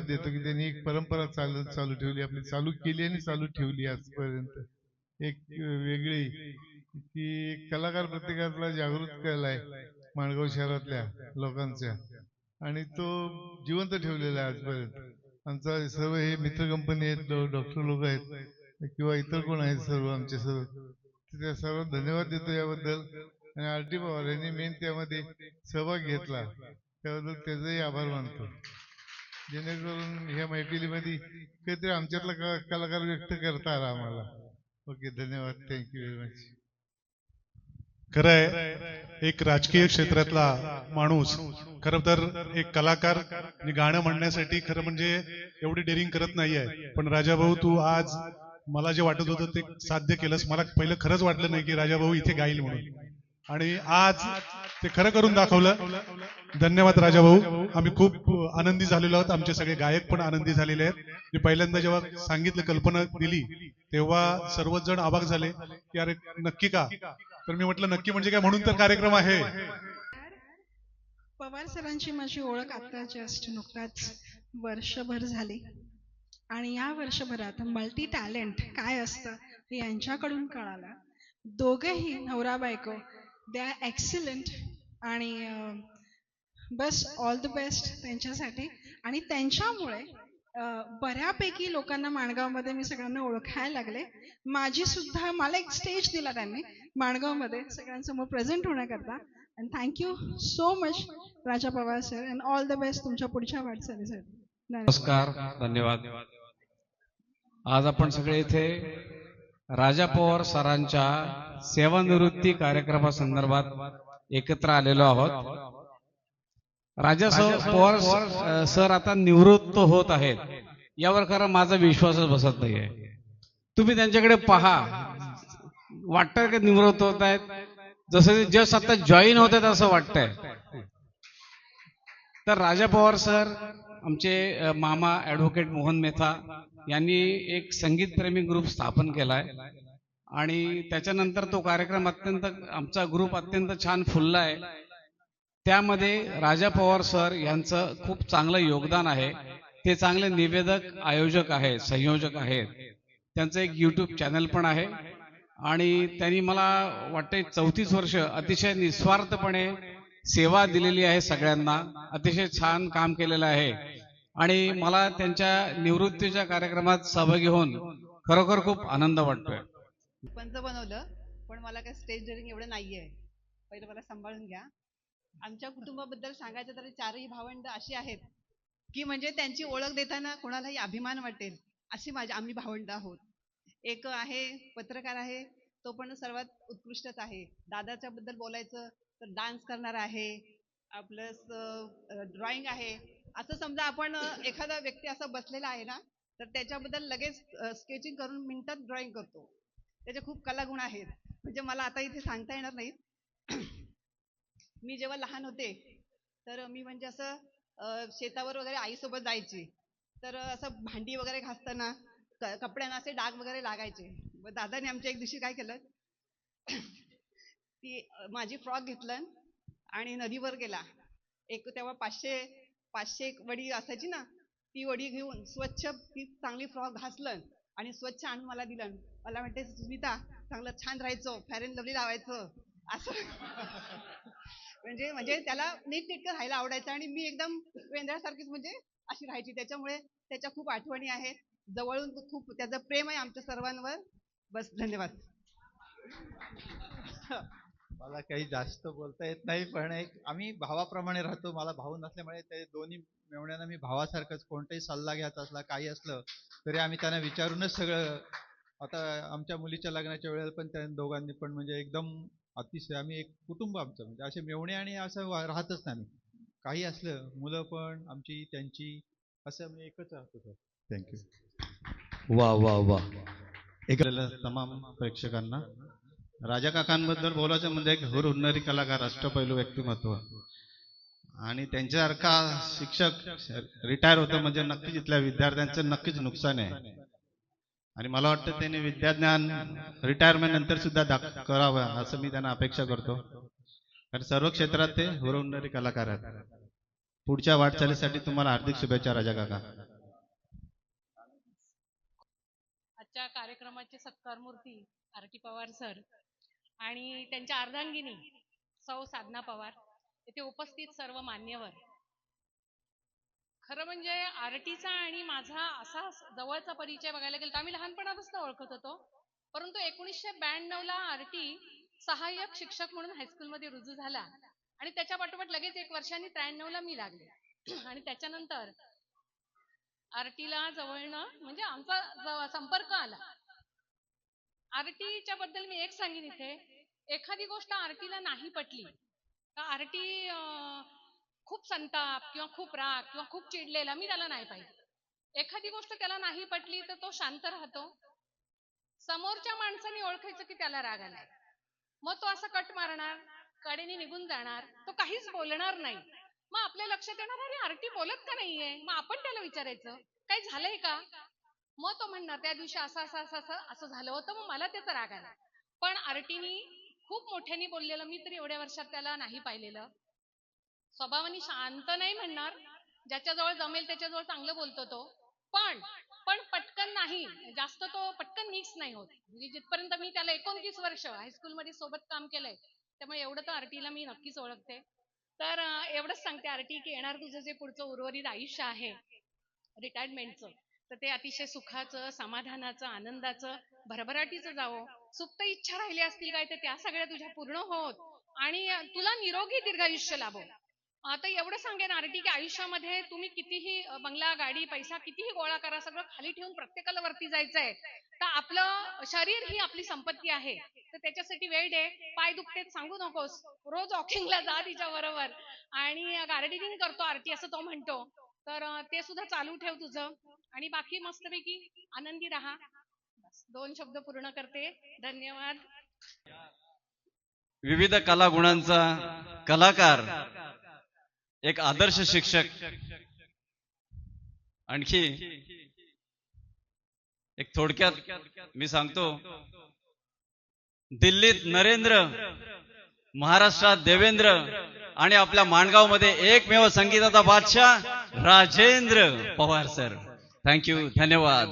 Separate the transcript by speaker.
Speaker 1: देतो की त्यांनी एक परंपरा चालू ठेवली, आपली चालू केली आणि चालू ठेवली आजपर्यंत. एक वेगळी की कलाकार प्रत्येकातला जागृत केलाय माणगाव शहरातल्या लोकांच्या, आणि तो जिवंत ठेवलेला आहे आजपर्यंत. आमचा सर्व हे मित्र कंपनी आहेत, डॉक्टर लोक आहेत किंवा इतर कोण आहेत, सर्व आमचे सर्व, त्या सर्व धन्यवाद देतो याबद्दल. आणि आर.टी. पवार यांनी मेन त्यामध्ये सहभाग घेतला, त्याबद्दल त्याचंही आभार मानतो. जेणेकरून ह्या मैफिलीमध्ये काहीतरी आमच्यातला कलाकार व्यक्त करता आला आम्हाला. ओके, धन्यवाद, थँक्यू व्हेरी मच.
Speaker 2: खरं आहे, एक राजकीय क्षेत्रातला माणूस खरं तर एक कलाकार आणि गाणं म्हणण्यासाठी खरं म्हणजे एवढी डेअरिंग करत नाहीये. पण राजाभाऊ, तू आज मला जे वाटत होतं ते साध्य केलंस. मला पहिलं खरंच वाटलं नाही की राजाभाऊ इथे गाईल म्हणून, आणि आज ते खरं करून दाखवलं. धन्यवाद राजाभाऊ. आम्ही खूप आनंदी झालेलो आहोत, आमचे सगळे गायक पण आनंदी झालेले आहेत. मी पहिल्यांदा जेव्हा सांगितलं, कल्पना दिली, तेव्हा सर्वच जण अवाक झाले की अरे नक्की का. तर मी म्हटलं नक्की म्हणजे काय, म्हणून तर कार्यक्रम आहे.
Speaker 3: पवार सरांची माझी ओळख आता जस्ट नुकताच वर्षभर झाली, आणि या वर्षभरात मल्टी टॅलेंट काय असतं हे यांच्याकडून कळालं. दोघेही नवरा बायको, दे आर एक्सिलंट, आणि बस ऑल द बेस्ट त्यांच्यासाठी. आणि त्यांच्यामुळे बऱ्यापैकी लोकांना माणगावमध्ये मी सगळ्यांना ओळखायला लागले. माझी सुद्धा, मला एक स्टेज दिला त्यांनी माणगावमध्ये सगळ्यांसमोर प्रेझेंट होण्याकरता. And thank you so much Raja Pawar sir, and all the best तुमच्या पुढच्या वाटचालीसाठी.
Speaker 4: नमस्कार, धन्यवाद. आज आपण सगळे इथे राजा पवार सरांच्या सेवानिवृत्ती कार्यक्रमासंदर्भात एकत्र आलेलो आहोत. राजा पवार सर आता निवृत्त होत आहेत यावर खरं माझा विश्वासच बसत नाहीये. तुम्ही त्यांच्याकडे पहा, वाटतं की निवृत्त होत आहेत, जसं जस्ट आता जॉईन होत आहेत असं वाटतंय. तर राजा पवार सर, आमचे मामा ॲडव्होकेट मोहन मेहता यांनी एक संगीतप्रेमी ग्रुप स्थापन केलाय, आणि त्याच्यानंतर तो कार्यक्रम आमचा ग्रुप अत्यंत छान फुलला आहे. त्यामध्ये राजा पवार सर यांचं खूप चांगलं योगदान आहे. ते चांगले निवेदक, आयोजक आहेत, संयोजक आहेत. त्यांचं एक YouTube चॅनल पण आहे, आणि त्यांनी मला वाटते 34 वर्ष अतिशय निस्वार्थपणे सेवा दिलेली आहे सगळ्यांना. अतिशय छान काम केलेलं आहे, आणि मला त्यांच्या निवृत्तीच्या कार्यक्रमात सहभागी होऊन खरोखर खूप आनंद वाटतोय.
Speaker 5: पंच बनवलं, पण मला काय स्टेज डेअरिंग एवढं नाहीये. पहिलं मला सांभाळून घ्या. आमच्या कुटुंबाबद्दल सांगायचं तर 4ही भावंड अशी आहेत की म्हणजे त्यांची ओळख देताना कोणालाही अभिमान वाटेल अशी आम्ही भावंड आहोत. एक आहे पत्रकार आहे, तो पण सर्वात उत्कृष्टच आहे. दादाच्या बद्दल बोलायचं तर डान्स करणार आहे, प्लस ड्रॉइंग आहे. असं समजा आपण एखादा व्यक्ती असा बसलेला आहे ना, तर त्याच्याबद्दल लगेच स्केचिंग करून मिनिटात ड्रॉइंग करतो. त्याचे खूप कलागुण आहेत, म्हणजे मला आता इथे सांगता येणार नाहीत. मी जेव्हा लहान होते तर मी म्हणजे असं शेतावर वगैरे आईसोबत जायची, तर असं भांडी वगैरे घासताना कपड्यांना असे डाग वगैरे लागायचे. मग दादाने आमच्या एक दिवशी काय केलं, ती माझी फ्रॉक घेतलं आणि नदीवर गेला. एक तेव्हा 500 वडी असायची ना, ती वडी घेऊन स्वच्छ ती चांगली फ्रॉक घासलं आणि स्वच्छ आणून मला दिलं. मला म्हणते, सुनीता चांगलं छान राहायचं, फेअर अँड लवली लावायचं असं. म्हणजे त्याला नीटनेटकं राहायला आवडायचं, आणि मी एकदम वेंद्रासारखीच म्हणजे अशी राहायची. त्याच्यामुळे त्याच्या खूप आठवणी आहेत, जवळून खूप त्याचं प्रेम आहे आमच्या सर्वांवर. बस, धन्यवाद.
Speaker 6: मला काही जास्त बोलता येत नाही, पण आम्ही भावाप्रमाणे राहतो. मला भाऊ नसल्यामुळे ते दोन्ही मेवण्यांना मी भावासारखंच, कोणताही सल्ला घ्यायचा असला, काही असलं तरी आम्ही त्यांना विचारूनच सगळं. आता आमच्या मुलीच्या लग्नाच्या वेळेला पण त्या दोघांनी पण म्हणजे एकदम अतिशय, आम्ही एक कुटुंब आमचं, म्हणजे असे मेवणे आणि असं राहतच नाही आम्ही. काही असलं, मुलं पण आमची त्यांची, असं आम्ही एकच राहतो सर. थँक्यू.
Speaker 7: वा वा वा. एक तमाम प्रेक्षकांना राजा काकांबद्दल बोलायचं म्हणजे एक हुरहुरणारी कलाकार, अष्टपैलू व्यक्तिमत्व, आणि त्यांच्यासारखा शिक्षक रिटायर होतं म्हणजे नक्कीच इथल्या विद्यार्थ्यांचं नक्कीच नुकसान आहे. आणि मला वाटतं त्यांनी विद्याज्ञान रिटायरमेंट नंतर सुद्धा करावं असं मी त्यांना अपेक्षा करतो, कारण सर्व क्षेत्रात ते हुरहुरणारे कलाकार आहेत. पुढच्या वाटचालीसाठी तुम्हाला हार्दिक शुभेच्छा राजा काका.
Speaker 8: आजच्या कार्यक्रमाचे सत्कारमूर्ती आर.टी. पवार सर आणि त्यांच्या अर्धांगिनी सौ साधना पवार, येथे उपस्थित सर्व मान्यवर. खरं म्हणजे आरटीचा आणि माझा असा जवळचा परिचय बघायला गेला तर आम्ही लहानपणापासून ओळखत होतो, परंतु 1992ला आरटी सहाय्यक शिक्षक म्हणून हायस्कूलमध्ये रुजू झाला आणि त्याच्या पाठोपाठ लगेच 1 वर्षांनी 93ला मी लागले आणि त्याच्यानंतर आरटीला जवळनं म्हणजे आमचा संपर्क आला. आरटीच्या बद्दल मी एक सांगेन इथे, एखादी गोष्ट आरटीला नाही पटली का आरटी खूप संताप किंवा खूप राग किंवा खूप चिडलेला मी त्याला नाही पाहिजे. एखादी गोष्ट त्याला नाही पटली तर तो शांत राहतो. समोरच्या माणसाने ओळखायचं की त्याला राग आलाय, मग तो असं कट मारणार, कडेने निघून जाणार, तो काहीच बोलणार नाही. मग आपल्या लक्षात येणार अरे आरटी बोलत का नाहीये, मग आपण त्याला विचारायचं काय झालंय का, मग तो म्हणणार त्या दिवशी असं असं असं असं असं झालं होतं, मग मला त्याचा राग आला. पण आरटीनी खूप मोठ्याने बोललेलं मी तर एवढ्या वर्षात त्याला नाही पाहिलेलं. स्वभावाने शांत नाही म्हणणार, ज्याच्याजवळ जमेल त्याच्याजवळ चांगलं बोलतो तो, पण पटकन नाही, जास्त तो पटकन मिक्स नाही होत. म्हणजे जिथपर्यंत मी त्याला 29 वर्ष हायस्कूलमध्ये सोबत काम केलंय, त्यामुळे एवढं तर आरटीला मी नक्कीच ओळखते. तर एवढंच सांगते आरटी की येणार तुझं जे पुढचं उर्वरित आयुष्य आहे रिटायरमेंटचं, तर ते अतिशय सुखाचं, समाधानाचं, आनंदाचं, भरभराटीचं जावं. सुप्त इच्छा राहिली असतील काय तर त्या सगळ्या तुझ्या पूर्ण होत आणि तुला निरोगी दीर्घायुष्य लाभो. आता एवढं सांगेन आरटी की आयुष्यामध्ये तुम्ही कितीही बंगला, गाडी, पैसा कितीही गोळा करा, सगळं खाली ठेवून प्रत्येकाला वरती जायचंय, तर आपलं शरीर ही आपली संपत्ती आहे. तर त्याच्यासाठी वेळ दे. पाय दुखतेत सांगू नकोस, रोज वॉकिंगला जा तिच्या बरोबर आणि गार्डनिंग करतो आरटी असं तो म्हणतो, तर ते सुद्धा चालू ठेव तुझं आणि बाकी मस्तपैकी आनंदी राहा. 2 शब्द पूर्ण करते. धन्यवाद.
Speaker 9: विविध कला गुणांचा कलाकार, एक आदर्श शिक्षक, आणखी एक थोडक्यात मी सांगतो, दिल्लीत नरेंद्र, महाराष्ट्रात देवेंद्र आणि आपल्या माणगाव मध्ये एकमेव संगीताचा बादशाह राजेंद्र पवार सर. थँक्यू, धन्यवाद.